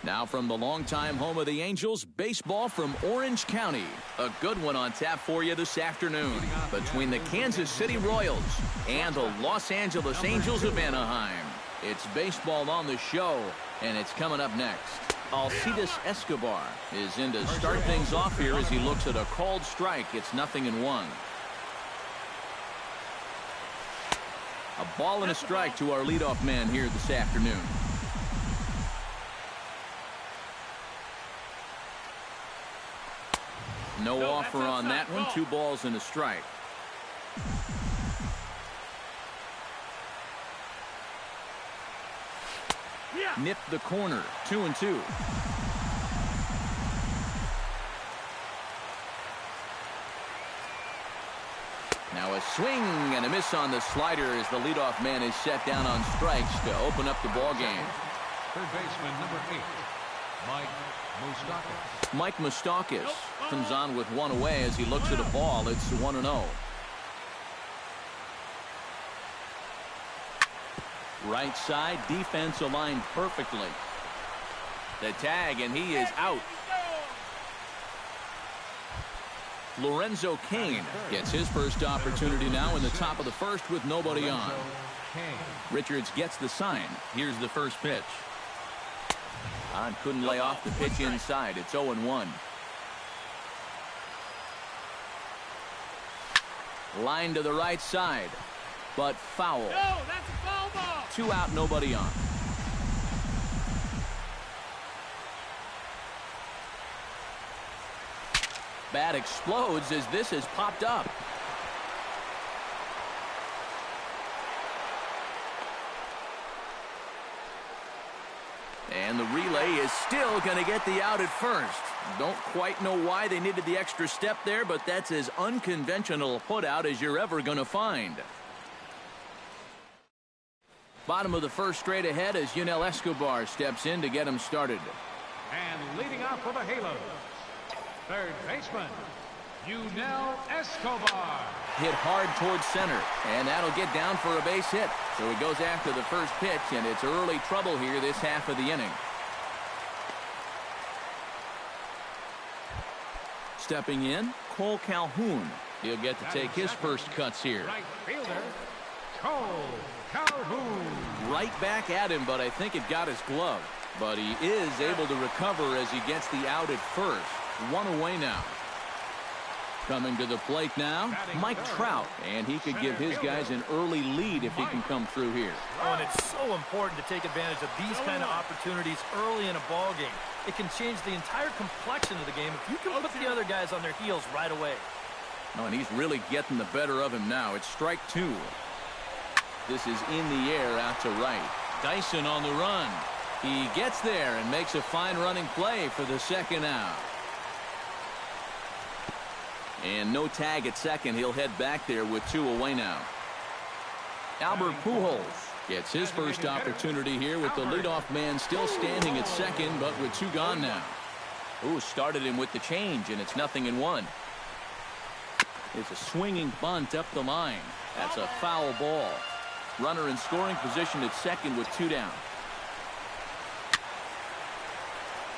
Now from the longtime home of the Angels, baseball from Orange County. A good one on tap for you this afternoon between the Kansas City Royals and the Los Angeles Angels of Anaheim. It's baseball on the show, and it's coming up next. Alcides Escobar is in to start things off here as he looks at a called strike. It's 0-1. A ball and a strike to our leadoff man here this afternoon. No offer on that one. 2 balls and a strike. Nipped the corner. 2-2. Now a swing and a miss on the slider as the leadoff man is set down on strikes to open up the ball game. Third baseman number 8, Mike Moustakas. Mike Moustakas comes on with 1 away as he looks at a ball. It's 1-0. Right side, defense aligned perfectly. The tag, and he is out. Lorenzo Cain gets his first opportunity now in the top of the first with nobody on. Richards gets the sign. Here's the first pitch. Couldn't lay off the pitch inside. It's 0-1. Line to the right side, but foul. No, that's a foul ball. 2 out, nobody on. Bat explodes as this has popped up. And the relay is still going to get the out at first. Don't quite know why they needed the extra step there, but that's as unconventional a put out as you're ever going to find. Bottom of the first straight ahead as Yunel Escobar steps in to get him started. And leading off for the Halos, third baseman, Yunel Escobar. Hit hard towards center, and that'll get down for a base hit. So he goes after the first pitch, and it's early trouble here this half of the inning. Stepping in, Cole Calhoun. He'll get to take his first cuts here. Right fielder, Cole Calhoun. Right back at him, but I think it got his glove. But he is able to recover as he gets the out at first. 1 away now. Coming to the plate now, Mike Trout, and he could give his guys an early lead if he can come through here. Oh, and it's so important to take advantage of these kind of opportunities early in a ball game. It can change the entire complexion of the game if you can put the other guys on their heels right away. Oh, and he's really getting the better of him now. It's strike 2. This is in the air out to right. Dyson on the run. He gets there and makes a fine running play for the second out. And no tag at second. He'll head back there with 2 away now. Albert Pujols gets his first opportunity here with the leadoff man still standing at second, but with 2 gone now. Ooh, started him with the change, and it's 0-1. It's a swinging bunt up the line. That's a foul ball. Runner in scoring position at second with 2 down.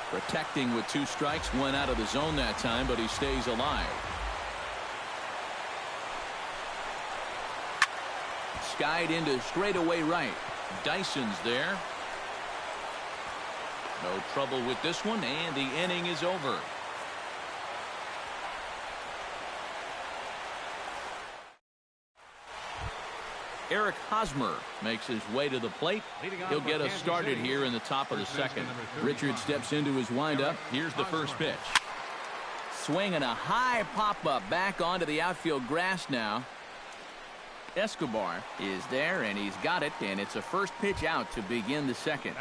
Protecting with 2 strikes, went out of the zone that time, but he stays alive. Skied into straightaway right. Dyson's there. No trouble with this one, and the inning is over. Eric Hosmer makes his way to the plate. He'll get us started here in the top of the second. Richard steps into his windup. Here's the first pitch. Swing and a high pop-up back onto the outfield grass now. Escobar is there, and he's got it, and it's a first pitch out to begin the second.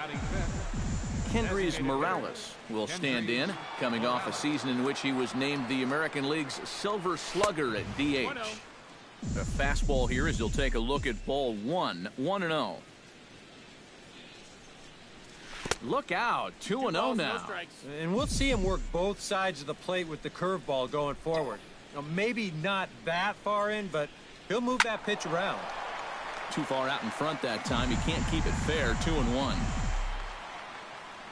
Kendrys Morales will stand in, coming off a season in which he was named the American League's Silver Slugger at DH. The fastball here as he'll take a look at ball 1, 1-0. Look out, 2-0 now. And we'll see him work both sides of the plate with the curveball going forward. Maybe not that far in, but he'll move that pitch around. Too far out in front that time. He can't keep it fair. 2-1.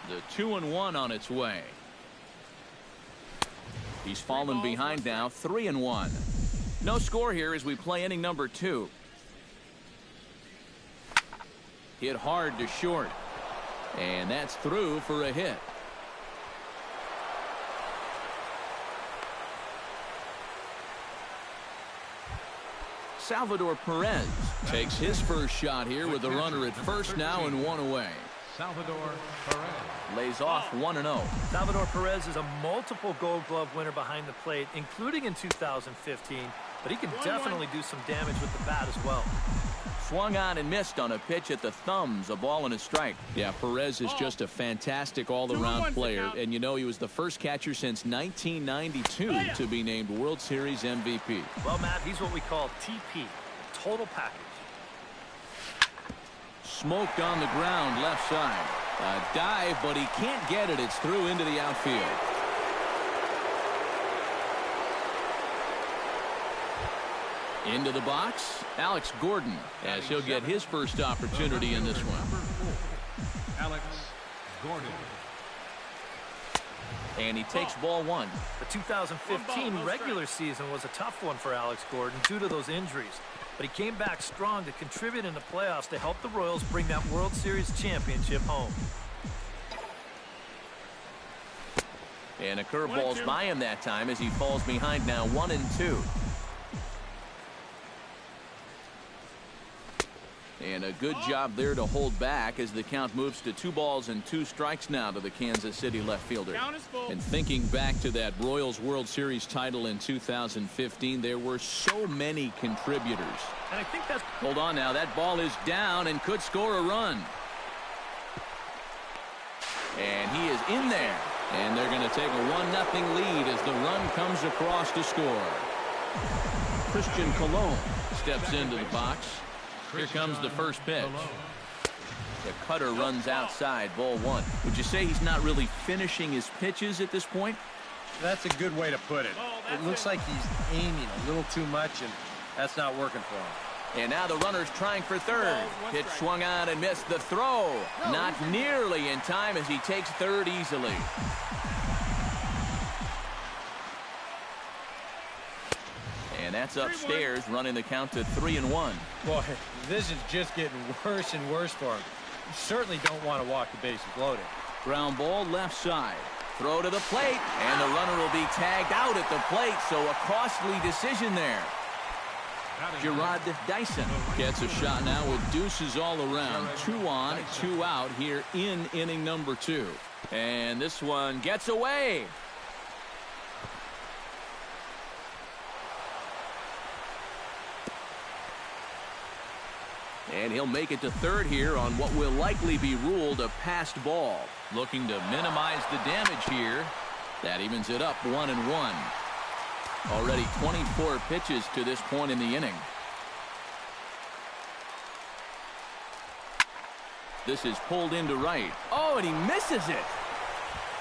The 2-1 on its way. He's fallen behind now, 3-1. No score here as we play inning number 2. Hit hard to short. And that's through for a hit. Salvador Perez takes his first shot here with the runner at first now and 1 away. Salvador Perez lays off 1-0. Salvador Perez is a multiple Gold Glove winner behind the plate, including in 2015, but he can definitely do some damage with the bat as well. Swung on and missed on a pitch at the thumbs, a ball and a strike. Yeah, Perez is just a fantastic all-around player, and you know he was the first catcher since 1992 to be named World Series MVP. Well, Matt, he's what we call TP, total package. Smoked on the ground, left side. A dive, but he can't get it. It's through into the outfield. Into the box, Alex Gordon, as he'll get his first opportunity in this one. Alex Gordon. And he takes ball 1. The 2015 regular season was a tough one for Alex Gordon due to those injuries. But he came back strong to contribute in the playoffs to help the Royals bring that World Series championship home. And a curveball's by him that time as he falls behind now 1-2. And a good job there to hold back as the count moves to 2 balls and 2 strikes now to the Kansas City left fielder. And thinking back to that Royals World Series title in 2015, there were so many contributors. And I think that's... Hold on now, that ball is down and could score a run. And he is in there. And they're going to take a 1-0 lead as the run comes across to score. Christian Colon steps into the box. Here comes the first pitch. The cutter runs outside, ball 1. Would you say he's not really finishing his pitches at this point? That's a good way to put it. It looks like he's aiming a little too much, and that's not working for him. And now the runner's trying for third. Pitch swung on and missed the throw. Not nearly in time as he takes third easily. And that's upstairs, running the count to 3-1. Boy, this is just getting worse and worse for him. You certainly don't want to walk the bases loaded. Ground ball left side. Throw to the plate, and the runner will be tagged out at the plate, so a costly decision there. Gerard Dyson gets a shot now with deuces all around. 2 on, 2 out here in inning number 2. And this one gets away. And he'll make it to third here on what will likely be ruled a passed ball. Looking to minimize the damage here. That evens it up 1-1. Already 24 pitches to this point in the inning. This is pulled into right. Oh, and he misses it.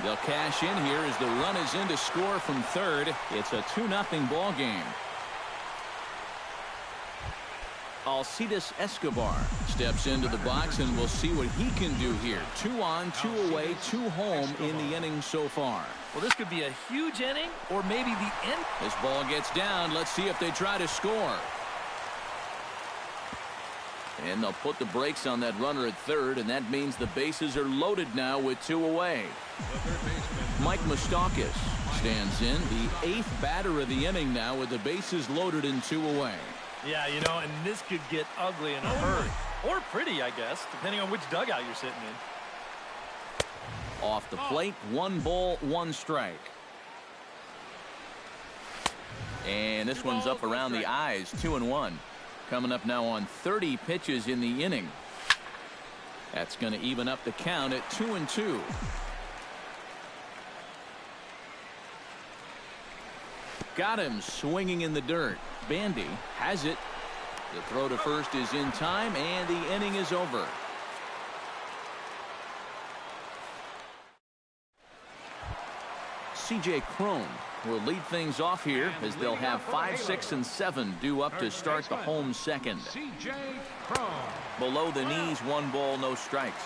They'll cash in here as the run is in to score from third. It's a 2-0 ball game. Alcides Escobar steps into the box, and we'll see what he can do here. 2 on, 2 away, 2 home in the inning so far. Well, this could be a huge inning or maybe the end. This ball gets down. Let's see if they try to score. And they'll put the brakes on that runner at third, and that means the bases are loaded now with 2 away. Mike Moustakas stands in, the 8th batter of the inning now with the bases loaded and 2 away. Yeah, you know, and this could get ugly in a hurry. Or pretty, I guess, depending on which dugout you're sitting in. Off the plate, 1 ball, 1 strike. And this one's up around the eyes, 2-1. Coming up now on 30 pitches in the inning. That's going to even up the count at 2-2. Got him swinging in the dirt. Bandy has it. The throw to first is in time, and the inning is over. C.J. Cron will lead things off here as they'll have 5, 6, and 7 due up to start the home second. C.J. Cron. Below the knees, 1 ball, no strikes.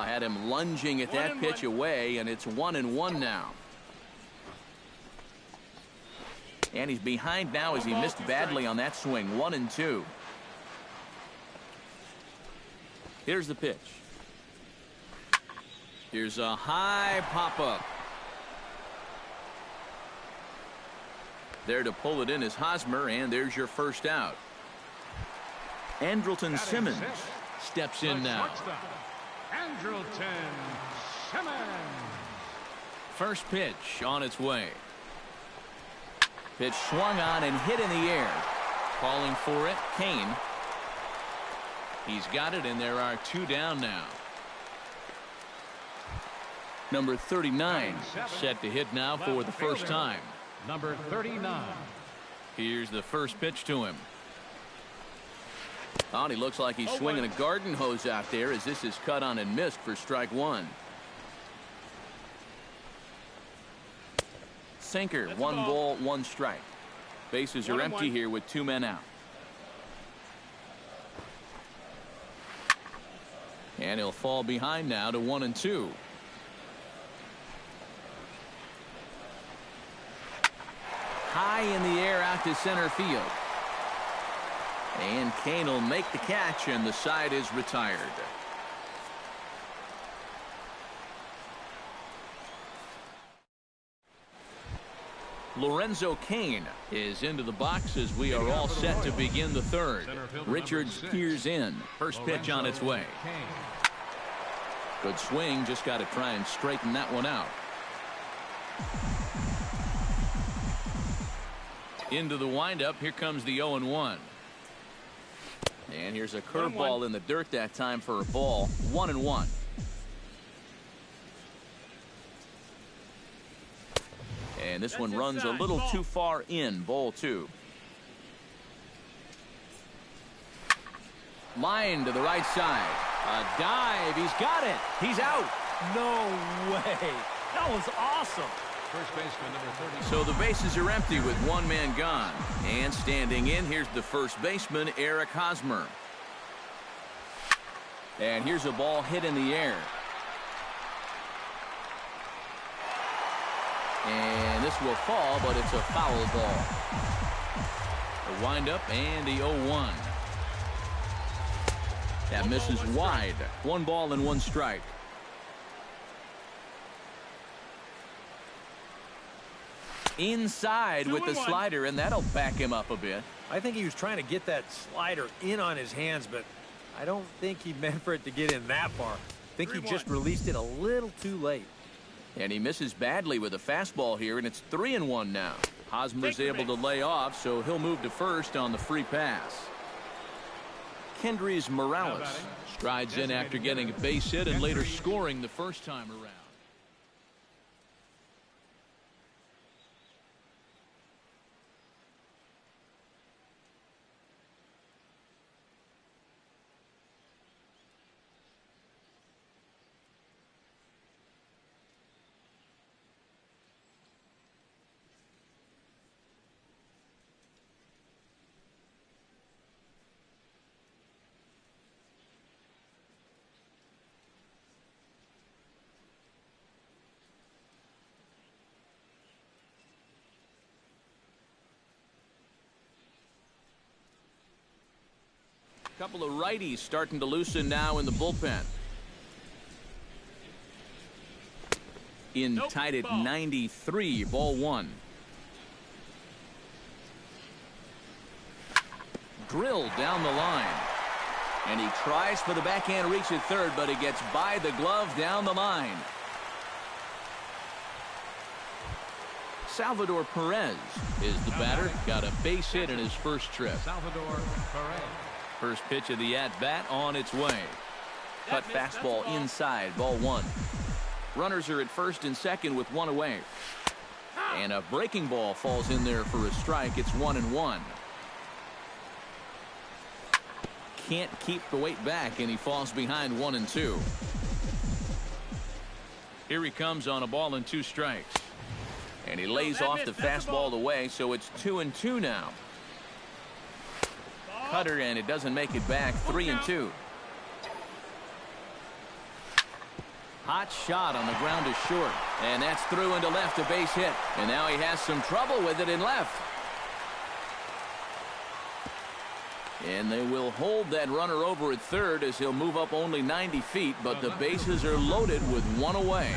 Had him lunging at that pitch away, and it's 1-1 now. And he's behind now as he missed badly on that swing. 1-2. Here's the pitch. Here's a high pop-up. There to pull it in is Hosmer, and there's your first out. Andrelton Simmons steps in now. Andrelton Simmons. First pitch on its way. Pitch swung on and hit in the air. Calling for it, Kane. He's got it, and there are 2 down now. Number 39 set to hit now for the first time. Number 39. Here's the first pitch to him. Oh, he looks like he's swinging a garden hose out there as this is cut on and missed for strike 1. Sinker, 1 ball, 1 strike. Bases are empty here with 2 men out. And he'll fall behind now to 1-2. High in the air out to center field. And Kane will make the catch, and the side is retired. Lorenzo Cain is into the box as we are all set to begin the third. Richards peers in. First pitch on its way. Good swing, just got to try and straighten that one out. Into the windup, here comes the 0-1. And here's a curveball in the dirt that time for a ball. 1-1. And this one runs a little too far in. Ball 2. Line to the right side. A dive. He's got it. He's out. No way. That was awesome. First baseman, number 30. So the bases are empty with 1 man gone. And standing in, here's the first baseman, Eric Hosmer. And here's a ball hit in the air. And this will fall, but it's a foul ball. A windup and the 0-1. That misses wide. 1 ball and 1 strike. Inside with the slider, and that'll back him up a bit. I think he was trying to get that slider in on his hands, but I don't think he meant for it to get in that far. I think he just released it a little too late. And he misses badly with a fastball here, and it's 3-1 now. Hosmer's able to lay off, so he'll move to first on the free pass. Kendrys Morales strides in after getting a base hit and later scoring the first time around. Couple of righties starting to loosen now in the bullpen. In tied at 93, ball 1. Drilled down the line. And he tries for the backhand reach at third, but he gets by the glove down the line. Salvador Perez is the batter. Got a base hit in his first trip. Salvador Perez. First pitch of the at-bat on its way. Cut fastball inside, ball 1. Runners are at first and second with 1 away. And a breaking ball falls in there for a strike. It's 1-1. Can't keep the weight back, and he falls behind 1-2. Here he comes on a ball and 2 strikes. And he lays off the fastball away, so it's 2-2 now. Cutter, and it doesn't make it back. 3-2. Hot shot on the ground is short. And that's through into left, a base hit. And now he has some trouble with it in left. And they will hold that runner over at third as he'll move up only 90 feet, but the bases are loaded with one away.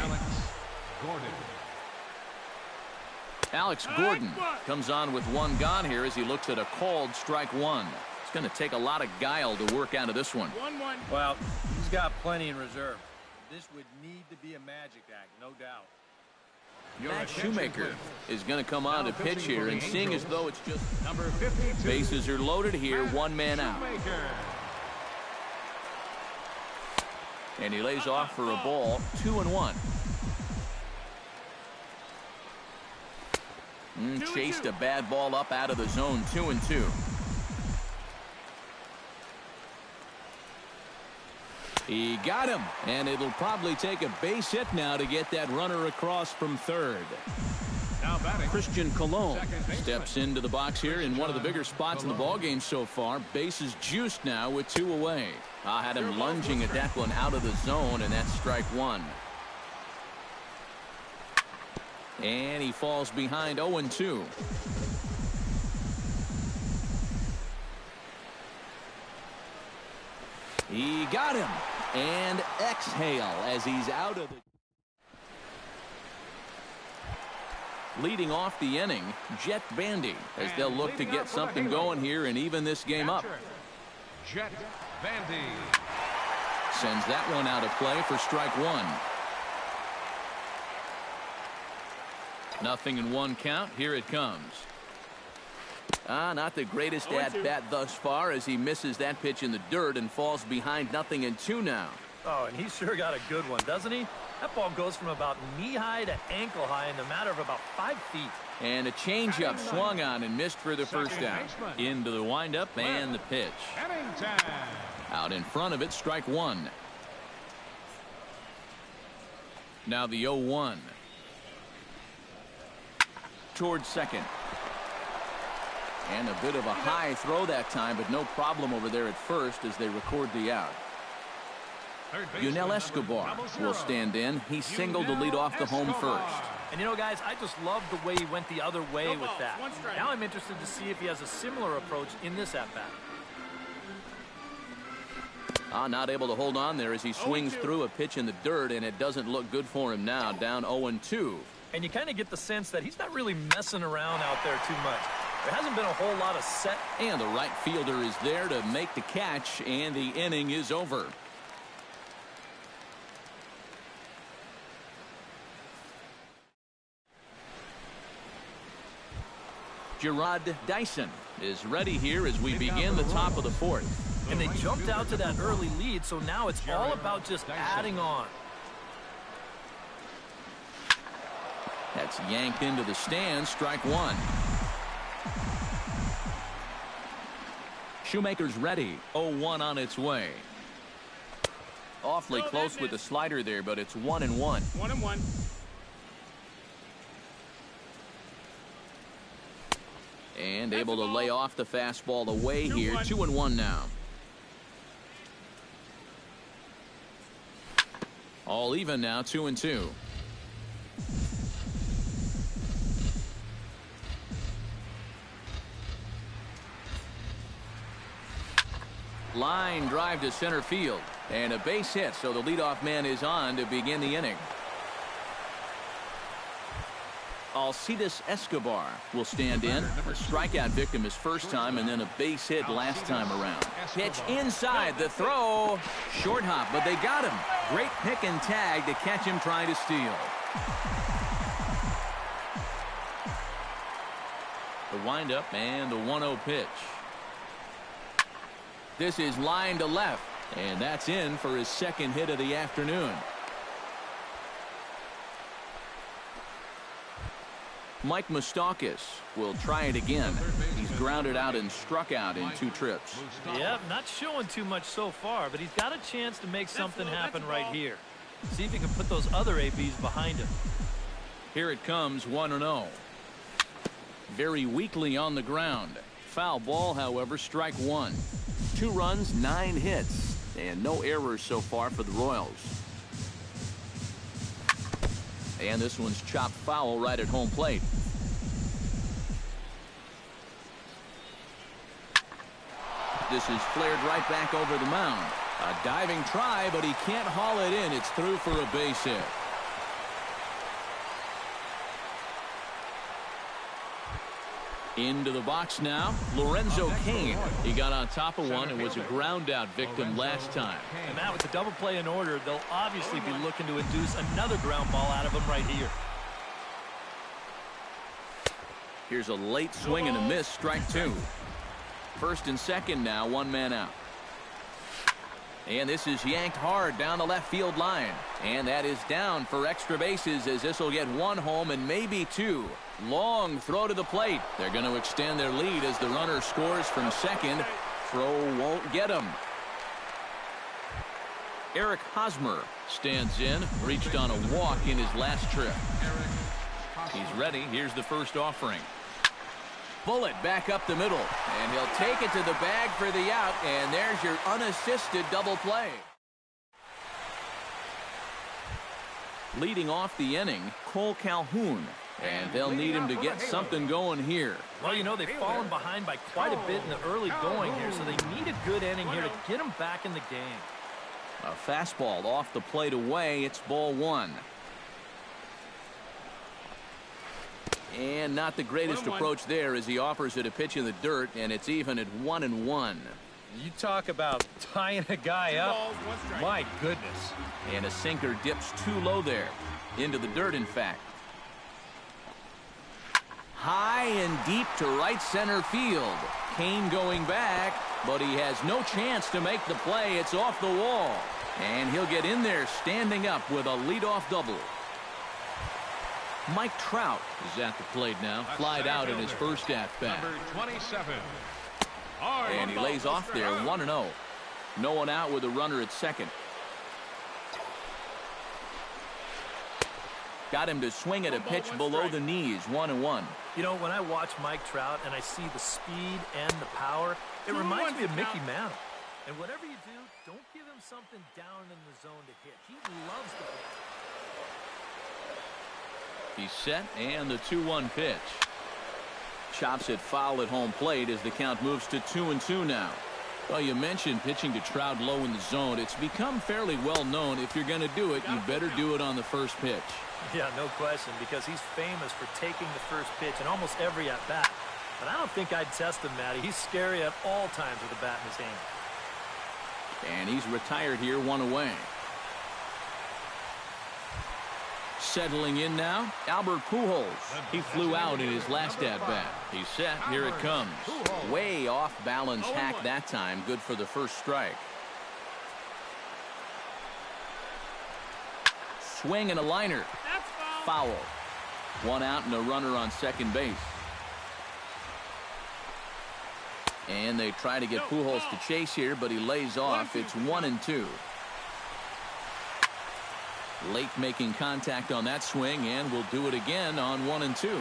Alex Gordon comes on with one gone here as he looks at a called strike one. It's going to take a lot of guile to work out of this one. 1-1. Well, he's got plenty in reserve. This would need to be a magic act, no doubt. Matt Shoemaker is going to come on to pitch here, and seeing as though it's just number 52. Bases are loaded here, one man out. And he lays off for a ball, 2-1. Chased a bad ball up out of the zone, 2-2. He got him, and it'll probably take a base hit now to get that runner across from third. Now batting, Christian Colon steps into the box here in one of the bigger spots in the ballgame so far. Bases juiced now with two away. I had him lunging at that one out of the zone, and that's strike one. And he falls behind 0-2. He got him. And exhale as he's out of it. Leading off the inning, Jet Bandy, as they'll look to get something going here and even this game up. Jet Bandy Sends that one out of play for strike one. Nothing in one count. Here it comes. Not the greatest at-bat thus far as he misses that pitch in the dirt and falls behind 0-2 now. Oh, and he sure got a good one, doesn't he? That ball goes from about knee-high to ankle-high in the matter of about 5 feet. And a changeup swung on and missed for the first out. Into the windup and the pitch. Out in front of it, strike one. Now the 0-1. Towards second. And a bit of a high throw that time, but no problem over there at first as they record the out. Yunel Escobar will stand in. He singled to lead off the home first. And you know, guys, I just love the way he went the other way with that. Now I'm interested to see if he has a similar approach in this at-bat. Not able to hold on there as he swings through a pitch in the dirt, and it doesn't look good for him now. Down 0-2. And you kind of get the sense that he's not really messing around out there too much. There hasn't been a whole lot of set. And the right fielder is there to make the catch, and the inning is over. Gerard Dyson is ready here as we begin the top of the fourth. And they jumped out to that early lead, so now it's all about just adding on. That's yanked into the stands, strike one. Shoemaker's ready, 0-1 on its way. Awfully close with the slider there, but it's 1-1. 1-1. And able to lay off the fastball away here, 2-1 now. All even now, 2-2. Line drive to center field. And a base hit, so the leadoff man is on to begin the inning. Alcides Escobar will stand in. A strikeout victim his first time, and then a base hit last time around. Pitch inside, the throw. Short hop, but they got him. Great pick and tag to catch him trying to steal. The windup and the 1-0 pitch. This is line to left, and that's in for his second hit of the afternoon. Mike Moustakas will try it again. He's grounded out and struck out in 2 trips. Yep, not showing too much so far, but he's got a chance to make something happen right here. See if he can put those other ABs behind him. Here it comes, 1-0. Very weakly on the ground. Foul ball, however, strike one. 2 runs, 9 hits, and no errors so far for the Royals. And this one's chopped foul right at home plate. This is flared right back over the mound. A diving try, but he can't haul it in. It's through for a base hit. Into the box now, Lorenzo Cain. He got on top of one and was a ground out victim last time. And Matt, with the double play in order, they'll obviously be looking to induce another ground ball out of him right here. Here's a late swing and a miss, strike two. First and second now, one man out. And this is yanked hard down the left field line. And that is down for extra bases, as this will get one home and maybe two. Long throw to the plate. They're going to extend their lead as the runner scores from second. Throw won't get him. Eric Hosmer stands in, reached on a walk in his last trip. He's ready. Here's the first offering. Bullet back up the middle, and he'll take it to the bag for the out, and there's your unassisted double play. Leading off the inning, Cole Calhoun, and they'll need him to get something going here. Well, you know, they've fallen behind by quite a bit in the early going here, so they need a good inning here to get them back in the game. A fastball off the plate away. It's ball one. And not the greatest approach there as he offers it a pitch in the dirt, and it's even at 1-1. You talk about tying a guy up. My goodness. And a sinker dips too low there. Into the dirt, in fact. High and deep to right center field. Cain going back, but he has no chance to make the play. It's off the wall. And he'll get in there standing up with a leadoff double. Mike Trout is at the plate now. Flied out in his first at-bat. Number 27. And he lays off there, 1-0. No one out with a runner at second. Got him to swing at a pitch below the knees, 1-1. You know, when I watch Mike Trout and I see the speed and the power, it reminds me of Mickey Mantle. And whatever you do, don't give him something down in the zone to hit. He loves the ball. He's set, and the 2-1 pitch. Chops it foul at home plate as the count moves to 2-2 now. Well, you mentioned pitching to Trout low in the zone. It's become fairly well known. If you're going to do it, you better do it on the first pitch. Yeah, no question, because he's famous for taking the first pitch in almost every at-bat. But I don't think I'd test him, Matty. He's scary at all times with a bat in his hand. And he's retired here, one away. Settling in now, Albert Pujols. He flew out in his last at-bat. He's set. Here it comes. Way off balance hack that time. Good for the first strike. Swing and a liner. Foul. One out and a runner on second base. And they try to get Pujols to chase here, but he lays off. It's 1-2. Late making contact on that swing, and will do it again on 1-2.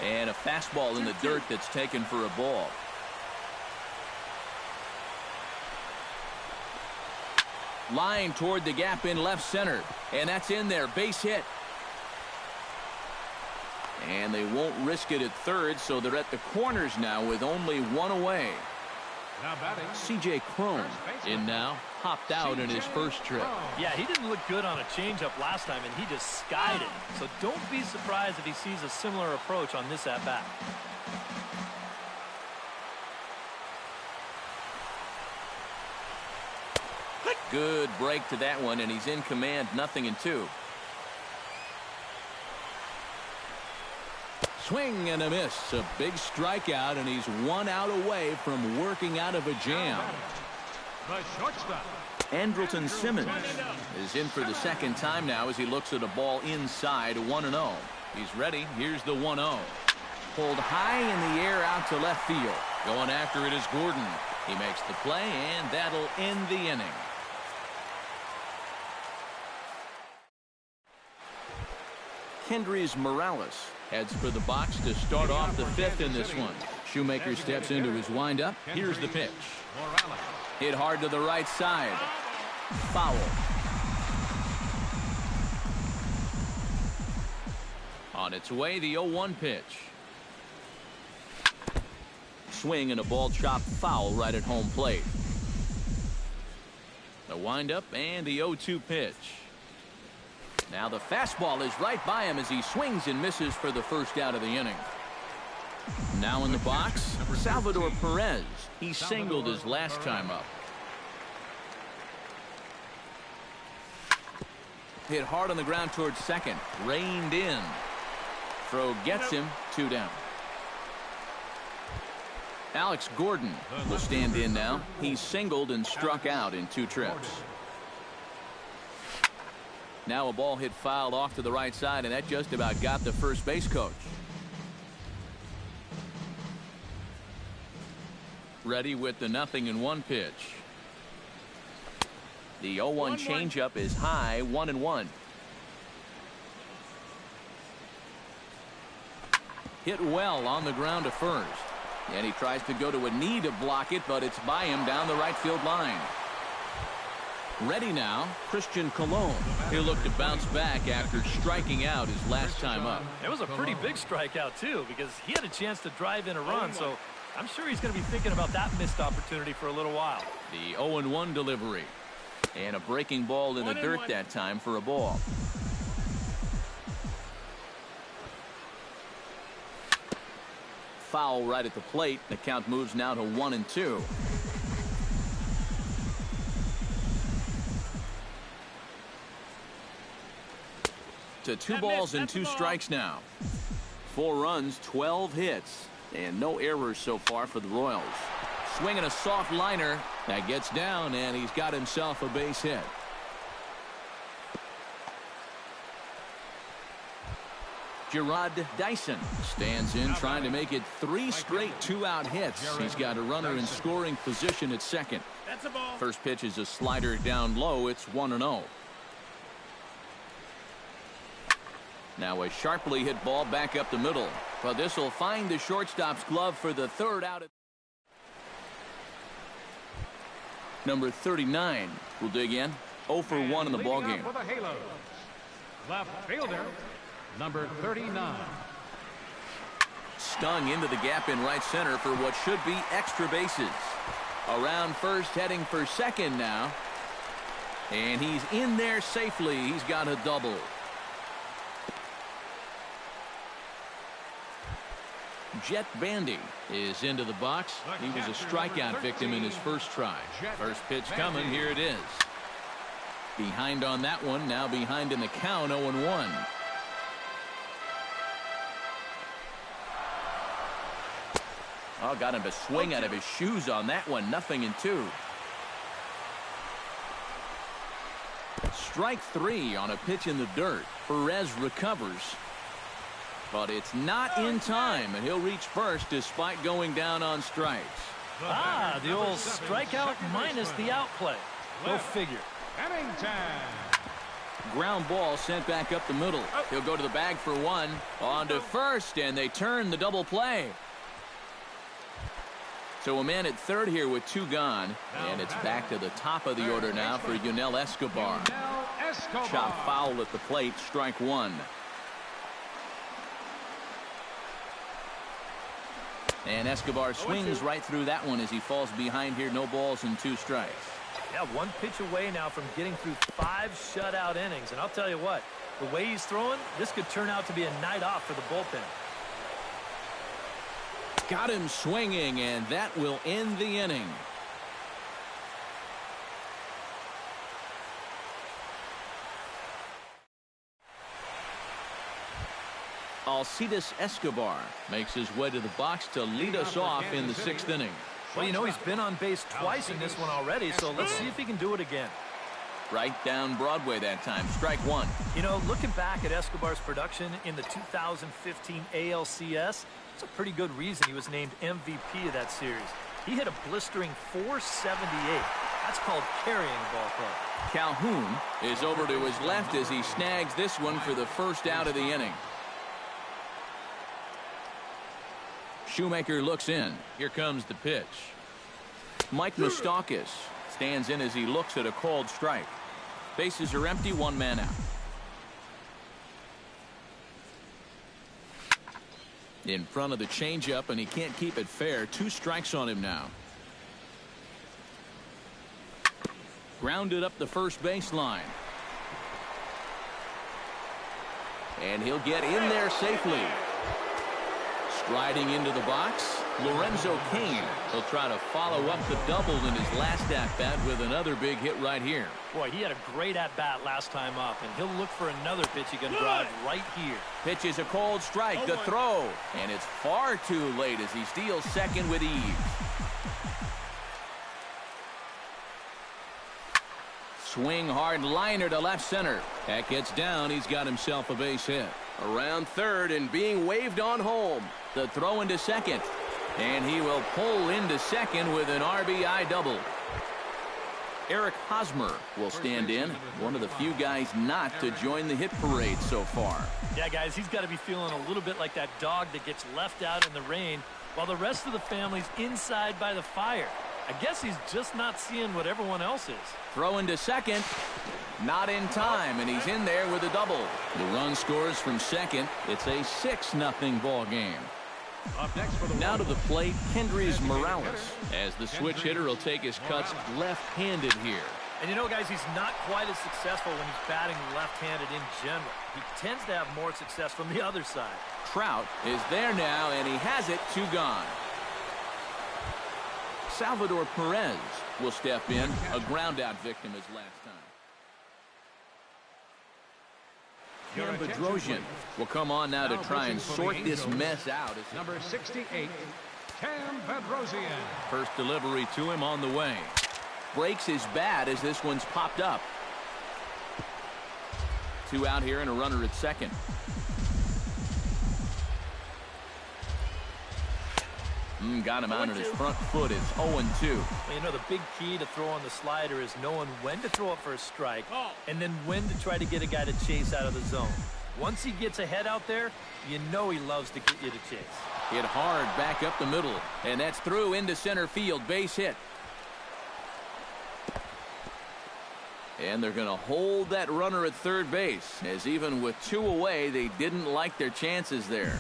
And a fastball in the dirt that's taken for a ball. Line toward the gap in left center, and that's in there. Base hit. And they won't risk it at third, so they're at the corners now with only one away. Now batting, C.J. Cron in now. Hopped out in his first trip. Yeah, he didn't look good on a changeup last time, and he just skied it. So don't be surprised if he sees a similar approach on this at-bat. Good break to that one, and he's in command, 0-2. Swing and a miss. A big strikeout, and he's one out away from working out of a jam. the shortstop. Andrelton Simmons is in for the second time now as he looks at a ball inside, 1-0. He's ready. Here's the 1-0. Pulled high in the air out to left field. Going after it is Gordon. He makes the play, and that'll end the inning. Kendrys Morales heads for the box to start off the fifth in this one. Shoemaker steps into his windup. Here's the pitch. Hit hard to the right side. Foul. On its way, the 0-1 pitch. Swing and a ball chopped foul right at home plate. The windup and the 0-2 pitch. Now the fastball is right by him as he swings and misses for the first out of the inning. Now in the box, Salvador Perez. He singled his last time up. Hit hard on the ground towards second. Reined in. Throw gets him. 2 down. Alex Gordon will stand in now. He singled and struck out in 2 trips. Now a ball hit fouled off to the right side, and that just about got the first base coach. Ready with the 0-1 pitch. The 0-1 changeup is high, 1-1. Hit well on the ground to first. And he tries to go to a knee to block it, but it's by him down the right field line. Ready now, Christian Colon. He'll look to bounce back after striking out his last time up. It was a pretty big strikeout, too, because he had a chance to drive in a run, so I'm sure he's going to be thinking about that missed opportunity for a little while. The 0-1 delivery. And a breaking ball in the dirt that time for a ball. Foul right at the plate. The count moves now to 1-2. To 2 balls and 2 strikes now. 4 runs, 12 hits, and no errors so far for the Royals. Swinging a soft liner that gets down, and he's got himself a base hit. Gerard Dyson stands in, trying to make it 3 straight 2-out hits. He's got a runner in scoring position at second. That's a ball. First pitch is a slider down low. It's 1-0. Now a sharply hit ball back up the middle, but this will find the shortstop's glove for the 3rd out. Number 39 will dig in. 0 for 1 in the ball game. For the Halos, left fielder, number 39. Stung into the gap in right center for what should be extra bases. Around first, heading for second now. And he's in there safely. He's got a double. Jet Bandy is into the box. He was a strikeout victim in his first try. First pitch coming. Here it is. Behind on that one. Now behind in the count. 0-1. Oh, got him to swing out of his shoes on that one. 0-2. Strike 3 on a pitch in the dirt. Perez recovers. But it's not in time, and he'll reach first despite going down on strikes. Ah, the old strikeout minus the outplay. Go figure. Ground ball sent back up the middle. He'll go to the bag for 1. On to first, and they turn the double play. So a man at third here with 2 gone, and it's back to the top of the order now for Yunel Escobar. Chop foul at the plate, strike 1. And Escobar swings right through that one as he falls behind here. No balls and 2 strikes. Yeah, 1 pitch away now from getting through 5 shutout innings. And I'll tell you what, the way he's throwing, this could turn out to be a night off for the bullpen. Got him swinging, and that will end the inning. Alcides Escobar makes his way to the box to lead us off in the 6th inning. Well, you know, he's been on base twice in this one already, so let's see if he can do it again. Right down Broadway that time. Strike 1. You know, looking back at Escobar's production in the 2015 ALCS, it's a pretty good reason he was named MVP of that series. He hit a blistering .478. That's called carrying a ball club. Calhoun is over to his left as he snags this one for the first out of the inning. Shoemaker looks in. Here comes the pitch. Mike Moustakas stands in as he looks at a called strike. Bases are empty, 1 man out. In front of the changeup, and he can't keep it fair. 2 strikes on him now. Grounded up the first baseline. And he'll get in there safely. Striding into the box, Lorenzo Cain. He'll try to follow up the double in his last at-bat with another big hit right here. Boy, he had a great at-bat last time up, and he'll look for another pitch he can drive right here. Pitch is a cold strike. The throw. And it's far too late as he steals second with ease. Swing hard liner to left center. That gets down. He's got himself a base hit. Around third and being waved on home. The throw into second. And he will pull into second with an RBI double. Eric Hosmer will stand in. One of the few guys not to join the hit parade so far. Yeah, guys, he's got to be feeling a little bit like that dog that gets left out in the rain while the rest of the family's inside by the fire. I guess he's just not seeing what everyone else is. Throw into second. Not in time, and he's in there with a double. The run scores from second. It's a 6-0 ball game. Up next for the now to the plate, Kendrys Morales, as the switch hitter will take his cuts left-handed here. And you know, guys, he's not quite as successful when he's batting left-handed in general. He tends to have more success from the other side. Trout is there now, and he has it. 2 gone. Salvador Perez will step in, a ground-out victim his last time. Cam Bedrosian will come on now to try and sort this mess out. Number 68, Cam Bedrosian. First delivery to him on the way. Breaks his bat as this one's popped up. 2 out here and a runner at second. Got him out on his front foot. It's 0-2. Well, you know, the big key to throwing the slider is knowing when to throw it for a strike and then when to try to get a guy to chase out of the zone. Once he gets ahead out there, you know he loves to get you to chase. Hit hard back up the middle, and that's through into center field. Base hit. And they're going to hold that runner at third base, as even with 2 away, they didn't like their chances there.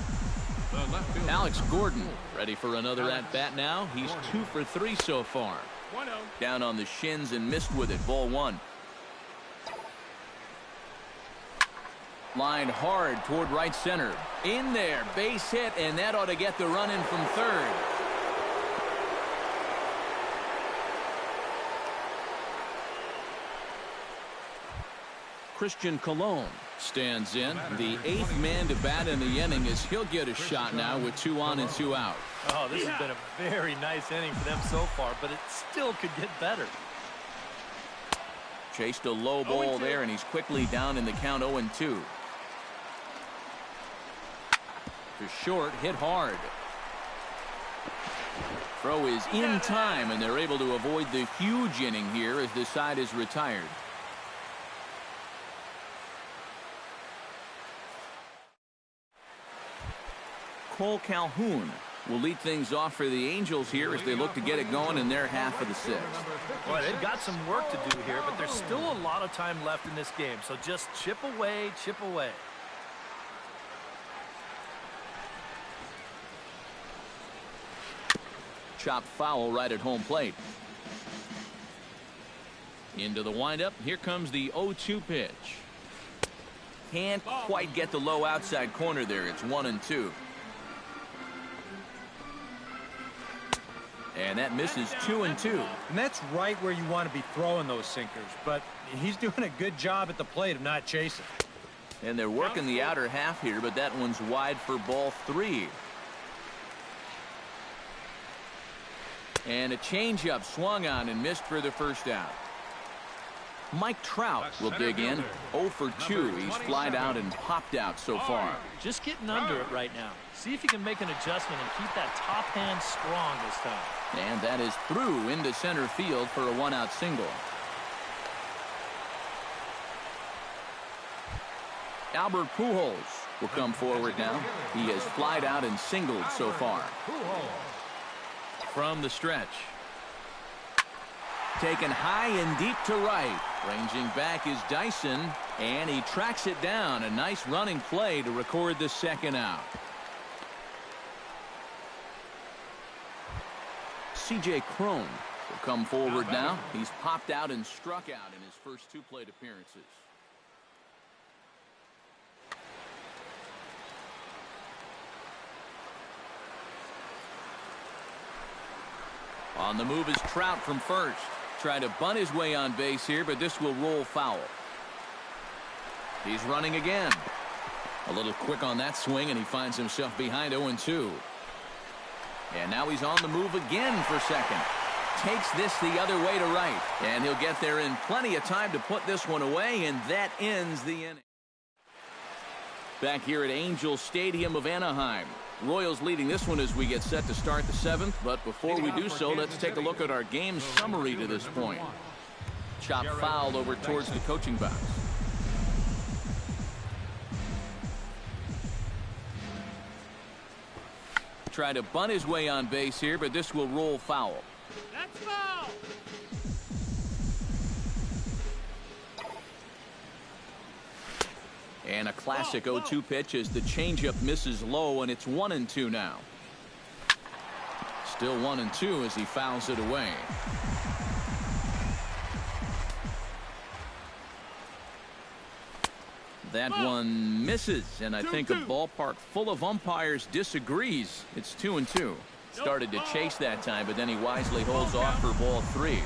Alex Gordon ready for another at-bat now. He's 2 for 3 so far. Down on the shins and missed with it. Ball 1. Lined hard toward right center. In there. Base hit, and that ought to get the run in from third. Christian Colon stands in. The 8th man to bat in the inning as he'll get a shot now with 2 on and 2 out. Oh, this has been a very nice inning for them so far, but it still could get better. Chased a low ball there, and he's quickly down in the count. 0-2. To short, hit hard. Throw is in time, and they're able to avoid the huge inning here as this side is retired. Cole Calhoun will lead things off for the Angels here as they look to get it going in their half of the 6th. Well, they've got some work to do here, but there's still a lot of time left in this game, so just chip away, chip away. Chop foul right at home plate. Into the windup. Here comes the 0-2 pitch. Can't quite get the low outside corner there. It's 1-2. And that misses 2-2. And that's right where you want to be throwing those sinkers. But he's doing a good job at the plate of not chasing. And they're working the outer half here, but that one's wide for ball 3. And a changeup swung on and missed for the first out. Mike Trout will dig in. 0 for 2. He's flied out and popped out so far. Just getting under it right now. See if he can make an adjustment and keep that top hand strong this time. And that is through into center field for a 1-out single. Albert Pujols will come forward now. He has flied out and singled so far. From the stretch. Taken high and deep to right. Ranging back is Dyson, and he tracks it down. A nice running play to record the 2nd out. C.J. Cron will come forward now. He's popped out and struck out in his first 2 plate appearances. On the move is Trout from first. Trying to bunt his way on base here, but this will roll foul. He's running again. A little quick on that swing, and he finds himself behind 0-2. And now he's on the move again for second. Takes this the other way to right. And he'll get there in plenty of time to put this one away, and that ends the inning. Back here at Angel Stadium of Anaheim. Royals leading this one as we get set to start the 7th. But before we do so, let's take a look at our game summary to this point. Chop foul over towards the coaching box. Try to bunt his way on base here, but this will roll foul. That's foul. And a classic 0-2 pitch as the changeup misses low, and it's 1-2 now. Still 1-2 as he fouls it away. That one misses, and I think a ballpark full of umpires disagrees. It's 2-2. Started to chase that time, but then he wisely holds off for ball 3.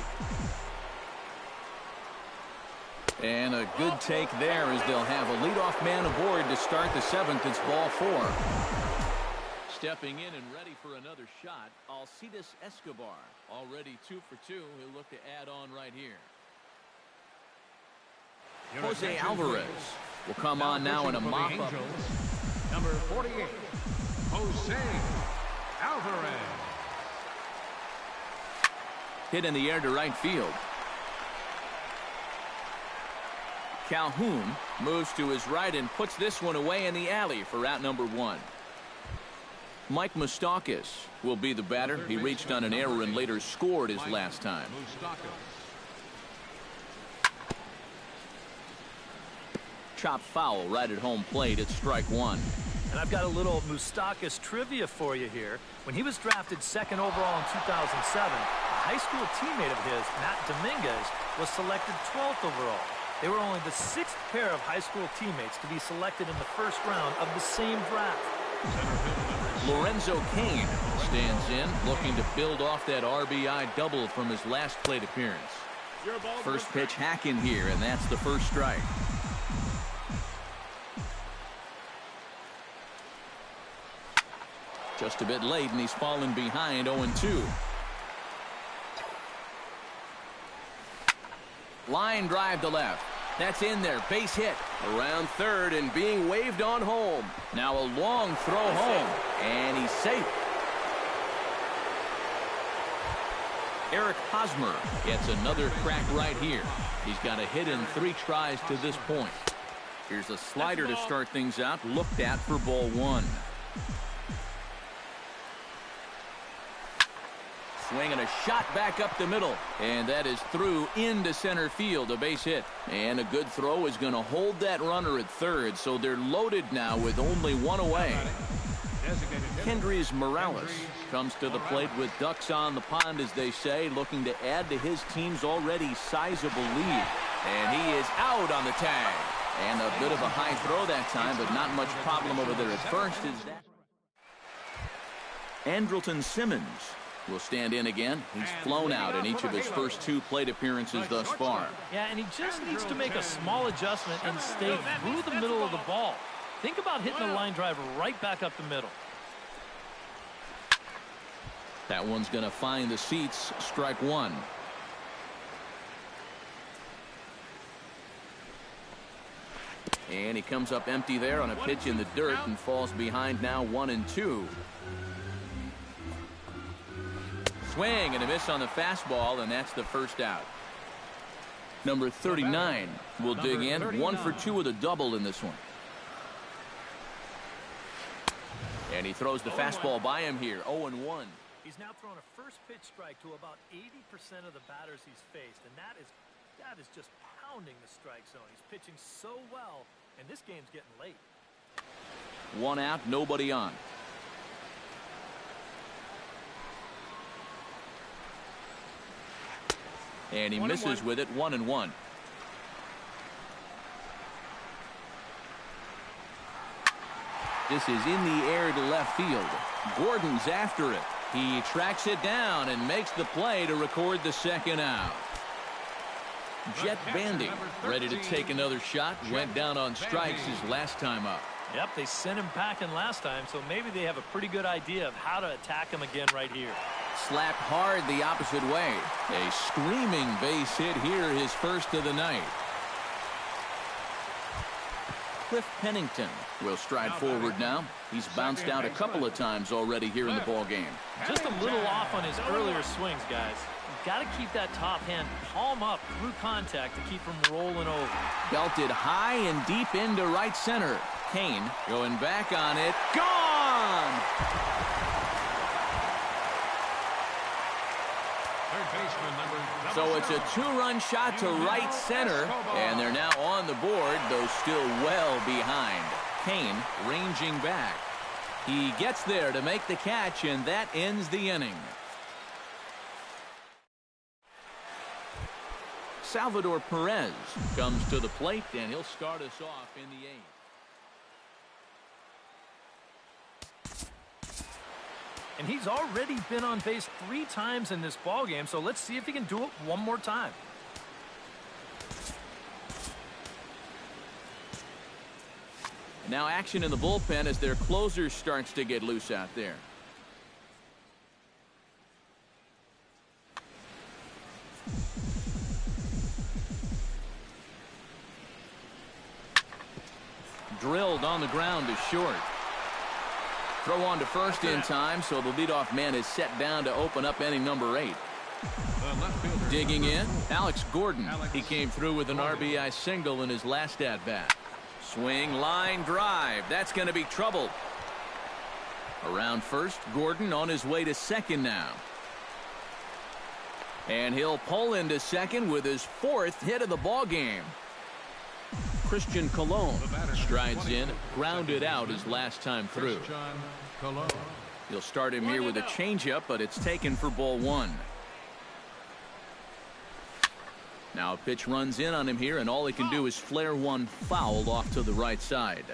And a good take there as they'll have a leadoff man aboard to start the 7th. It's ball 4. Stepping in and ready for another shot, Alcides Escobar. Already 2 for 2. He'll look to add on right here. Jose Alvarez will come on now in a mop-up. Number 48, Jose Alvarez. Hit in the air to right field. Calhoun moves to his right and puts this one away in the alley for out number 1. Mike Moustakas will be the batter. He reached on an error and later scored his last time. Chop foul right at home plate at strike 1. And I've got a little Moustakas trivia for you here. When he was drafted 2nd overall in 2007, a high school teammate of his, Matt Dominguez, was selected 12th overall. They were only the 6th pair of high school teammates to be selected in the 1st round of the same draft. Lorenzo Cain stands in, looking to build off that RBI double from his last plate appearance. First pitch hack in here, and that's the first strike. Just a bit late, and he's fallen behind 0-2. Line drive to left. That's in there. Base hit. Around third and being waved on home. Now a long throw home. And he's safe. Eric Hosmer gets another crack right here. He's got a hit in 3 tries to this point. Here's a slider to start things out. Looked at for ball 1. Swing and a shot back up the middle. And that is through into center field. A base hit. And a good throw is going to hold that runner at third. So they're loaded now with only 1 away. Kendrys Morales comes to the plate with ducks on the pond, as they say, looking to add to his team's already sizable lead. And he is out on the tag. And a bit of a high throw that time, but not much problem over there at first. Is that Andrelton Simmons will stand in again. He's flown out in each of his first 2 plate appearances thus far. Yeah, and he just needs to make a small adjustment and stay through the middle of the ball. Think about hitting a line drive right back up the middle. That one's going to find the seats. Strike 1. And he comes up empty there on a pitch in the dirt and falls behind now 1-2. Swing and a miss on the fastball, and that's the first out. Number 39 will dig in. 1 for 2 with a double in this one. And he throws the fastball by him here. 0-1. He's now thrown a first pitch strike to about 80% of the batters he's faced, and that is just pounding the strike zone. He's pitching so well, and this game's getting late. 1 out, nobody on. And he misses with it, 1-1. This is in the air to left field. Gordon's after it. He tracks it down and makes the play to record the second out. Jet Bandy ready to take another shot. Went down on strikes his last time up. Yep, they sent him packing last time, so maybe they have a pretty good idea of how to attack him again right here. Slapped hard the opposite way. A screaming base hit here, his first of the night. Cliff Pennington will stride forward now. He's bounced out a couple of times already here in the ball game. Just a little off on his earlier swings, guys. You've got to keep that top hand palm up through contact to keep him rolling over. Belted high and deep into right center. Kane going back on it. Gone! So it's a two-run shot to right center, and they're now on the board, though still well behind. Kane ranging back. He gets there to make the catch, and that ends the inning. Salvador Perez comes to the plate, and he'll start us off in the eighth. And he's already been on base 3 times in this ballgame, so let's see if he can do it one more time. Now action in the bullpen as their closer starts to get loose out there. Drilled on the ground to short. Throw on to first in time, so the leadoff man is set down to open up inning number 8. Digging in, Alex Gordon. He came through with an RBI single in his last at-bat. Swing, line, drive. That's going to be trouble. Around first, Gordon on his way to second now. And he'll pull into second with his 4th hit of the ball game. Christian Colon strides in, grounded out his last time through. He'll start him here with a changeup, but it's taken for ball 1. Now a pitch runs in on him here, and all he can do is flare one foul off to the right side.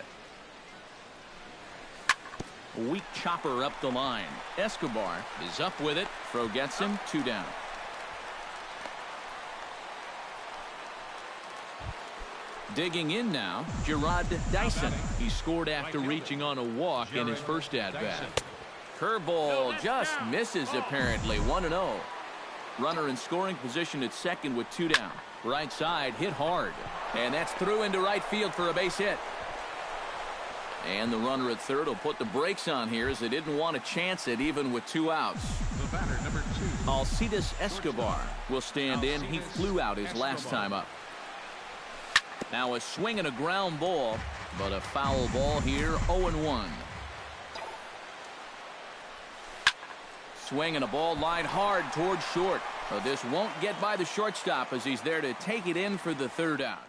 A weak chopper up the line. Escobar is up with it. Throw gets him, 2 down. Digging in now, Gerard Dyson. He scored after reaching on a walk in his first at-bat. Curveball just misses apparently, 1-0. Runner in scoring position at second with 2 down. Right side hit hard. And that's through into right field for a base hit. And the runner at third will put the brakes on here as they didn't want to chance it even with 2 outs. The batter, number 2. Alcides Escobar will stand in. He flew out his last time up. Now a swing and a ground ball, but a foul ball here, 0-1. Swing and a ball lined hard towards short. But this won't get by the shortstop as he's there to take it in for the 3rd out.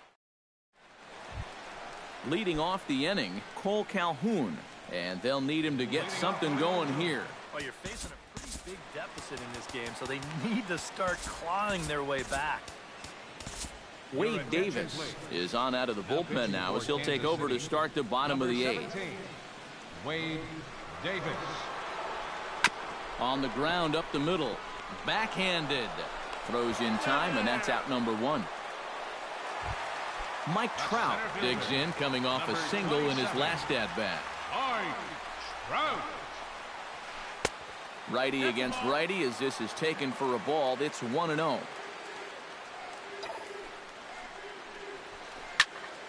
Leading off the inning, Cole Calhoun. And they'll need him to get something going here. Well, you're facing a pretty big deficit in this game, so they need to start clawing their way back. Wade Davis is on out of the bullpen now as he'll take over to start the bottom of the 8th. Wade Davis. On the ground up the middle. Backhanded. Throws in time, and that's out number 1. Mike Trout digs in, coming off a single in his last at-bat. Righty against righty as this is taken for a ball. It's 1-0.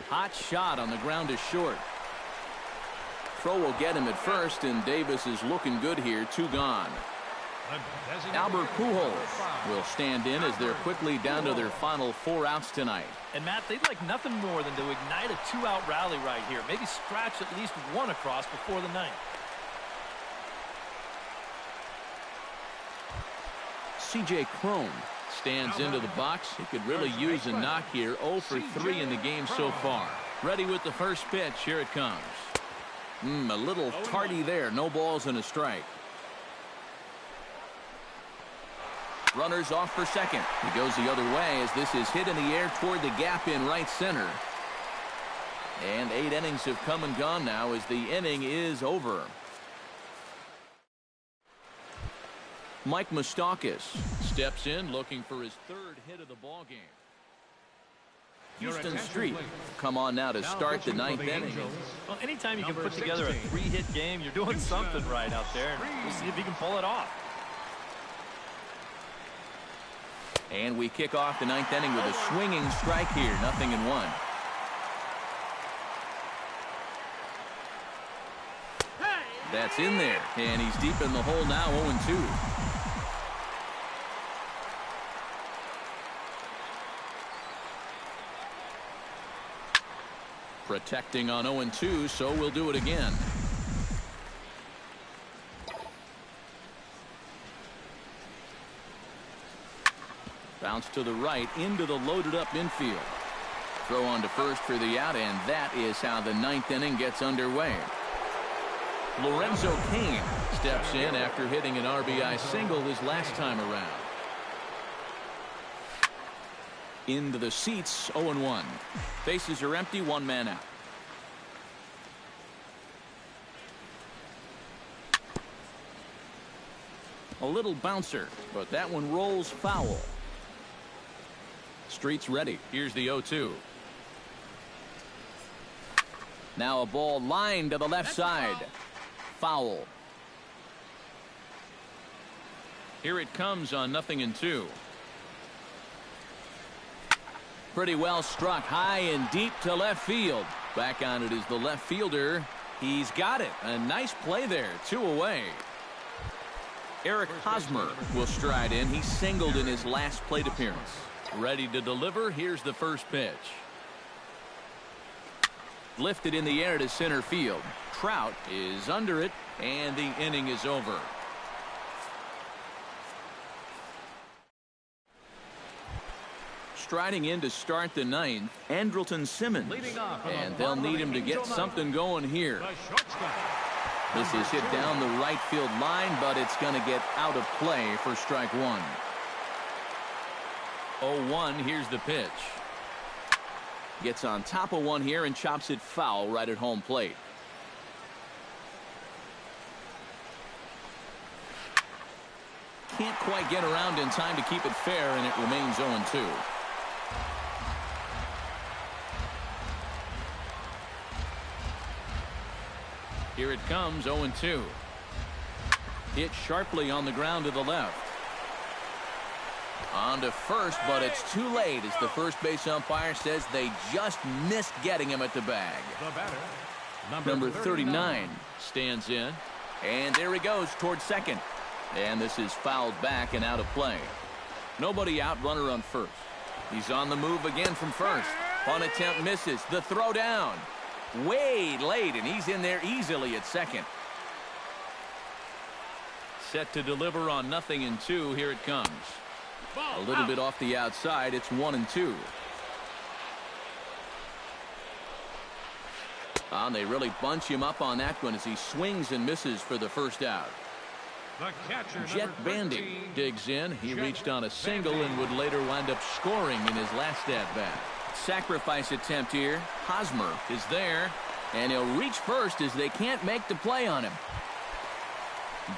Hot shot on the ground is short. Throw will get him at first, and Davis is looking good here. 2 gone. Albert Pujols will stand in as they're quickly down to their final 4 outs tonight. And Matt, they'd like nothing more than to ignite a 2-out rally right here. Maybe scratch at least 1 across before the 9th. C.J. Cron stands into the box. He could really use a knock here. 0 for 3 in the game so far. Ready with the first pitch. Here it comes. A little tardy there. No balls and a strike. Runners off for second. He goes the other way as this is hit in the air toward the gap in right center. And 8 innings have come and gone now as the inning is over. Mike Moustakas steps in looking for his 3rd hit of the ballgame. Houston Street come on now to start the 9th inning. Well, anytime you can put together a 3-hit game, you're doing something right out there. We'll see if he can pull it off. And we kick off the 9th inning with a swinging strike here. 0-1. That's in there, and he's deep in the hole now. 0-2. Protecting on 0-2, so we'll do it again. Bounce to the right into the loaded up infield. Throw on to first for the out, and that is how the 9th inning gets underway. Lorenzo Cain steps in after hitting an RBI single his last time around. Into the seats, 0-1. Bases are empty, 1 man out. A little bouncer, but that one rolls foul. Street's ready. Here's the 0-2. Now a ball lined to the left side. Foul. Here it comes on 0-2. Pretty well struck high and deep to left field. Back on it is the left fielder. He's got it. A nice play there. 2 away. Eric Hosmer will stride in. He singled in his last plate appearance. Ready to deliver. Here's the first pitch. Lifted in the air to center field. Trout is under it, and the inning is over. Striding in to start the 9th, Andrelton Simmons. And they'll need him to get something going here. This is hit down the right field line, but it's going to get out of play for strike 1. 0-1, here's the pitch. Gets on top of one here and chops it foul right at home plate. Can't quite get around in time to keep it fair, and it remains 0-2. Here it comes, 0-2. Hit sharply on the ground to the left. On to first, but it's too late as the first base umpire says they just missed getting him at the bag. The batter, Number 39 stands in, and there he goes towards second. And this is fouled back and out of play. Nobody out, runner on first. He's on the move again from first. One attempt misses. The throw down. Way late, and he's in there easily at second. Set to deliver on 0-2. Here it comes. A little bit off the outside. It's 1-2. And they really bunch him up on that one as he swings and misses for the first out. the catcher, Jet Bandy digs in. He reached on a single and would later wind up scoring in his last at-bat. Sacrifice attempt here. Hosmer is there, and he'll reach first as they can't make the play on him.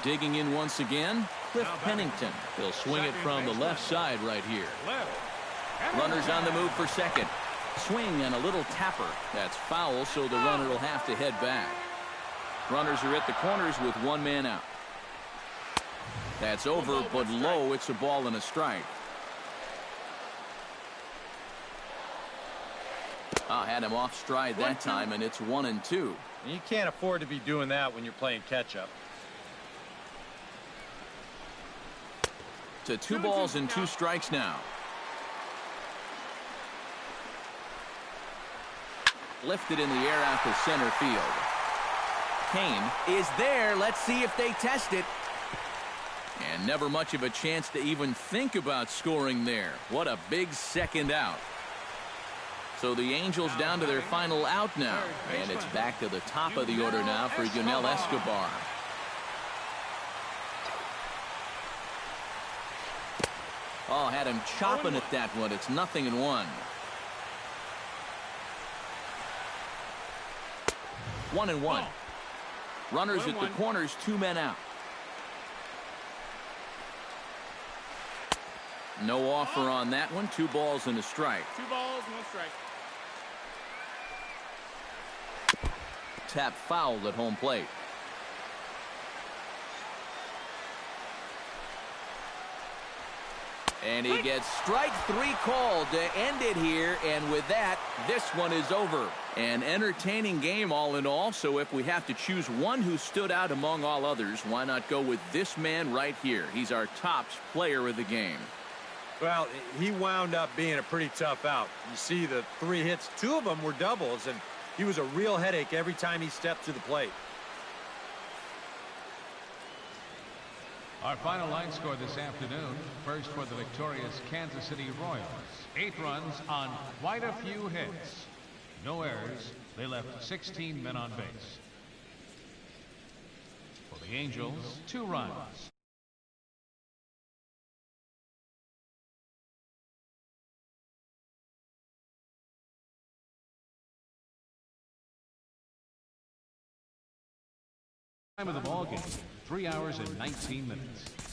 Digging in once again, Cliff Pennington. He'll swing it from the left side right here. Runners on the move for second. Swing and a little tapper. That's foul, so the runner will have to head back. Runners are at the corners with one man out. That's over, but low. It's a ball and a strike. Had him off stride that time, and it's 1-2. You can't afford to be doing that when you're playing catch-up. To 2 balls and 2 strikes now. Lifted in the air out to center field. Cain is there. Let's see if they test it. And never much of a chance to even think about scoring there. What a big second out. So the Angels down to their final out now. And it's back to the top of the order now for Yunel Escobar. Oh, had him chopping at that one. It's 0-1. 1-1. Runners at the corners, 2 men out. No offer on that one. 2 balls and a strike. 2 balls, 1 strike. Tap fouled at home plate. And he gets strike 3 called to end it here. And with that, this one is over. An entertaining game all in all. So if we have to choose one who stood out among all others, why not go with this man right here? He's our top player of the game. Well, he wound up being a pretty tough out. You see the 3 hits, 2 of them were doubles, and he was a real headache every time he stepped to the plate. Our final line score this afternoon. First for the victorious Kansas City Royals. 8 runs on quite a few hits. No errors. They left 16 men on base. For the Angels, 2 runs. Time of the ball game, 3 hours and 19 minutes.